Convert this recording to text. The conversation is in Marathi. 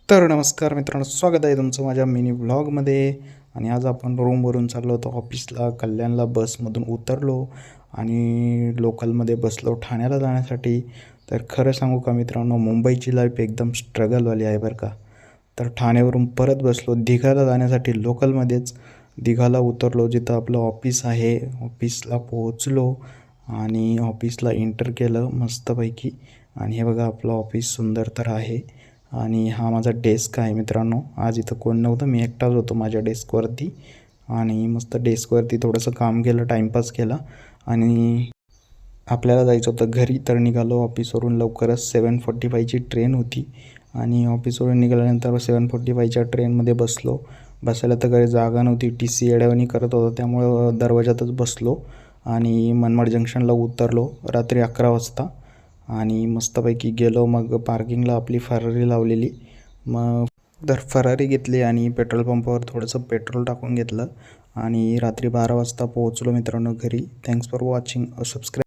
तर नमस्कार मित्रांनो, स्वागत आहे तुमचं माझ्या मिनी व्लॉगमध्ये. आणि आज आपण रूमवरून चाललो होतो ऑफिसला. कल्याणला बसमधून उतरलो आणि लोकलमध्ये बसलो ठाण्याला जाण्यासाठी. तर खरं सांगू का मित्रांनो, मुंबईची लाईफ एकदम स्ट्रगलवाली आहे बरं का. तर ठाण्यावरून परत बसलो दिघाला जाण्यासाठी लोकलमध्येच. दिघाला उतरलो जिथं आपलं ऑफिस आहे. ऑफिसला पोहोचलो आणि ऑफिसला एंटर केलं मस्तपैकी. आणि हे बघा, आपलं ऑफिस सुंदर तर आहे. आणि हा माझा डेस्क आहे मित्रांनो. आज इथं कोण नव्हतं, मी एकटाच होतो माझ्या डेस्कवरती. आणि मस्त डेस्कवरती थोडंसं काम केलं, टाईमपास केला. आणि आपल्याला जायचं होतं घरी. तर निघालो ऑफिसवरून लवकरच. 7:45ची ट्रेन होती. आणि ऑफिसवरून निघाल्यानंतर 7:45च्या ट्रेनमध्ये बसलो. बसायला तर काही जागा नव्हती, टी सी येड्यावानी करत होता, त्यामुळं दरवाजातच बसलो. आणि मनमाड जंक्शनला उतरलो रात्री 11 वाजता. आणि मस्तपैकी गेलो मग पार्किंगला आपली फरारी लावलेली. मग तर फरारी घेतली आणि पेट्रोल पंपावर थोडंसं पेट्रोल टाकून घेतलं. आणि रात्री 12 वाजता पोहोचलो मित्रांनो घरी. Thanks for watching. सबस्क्राईब.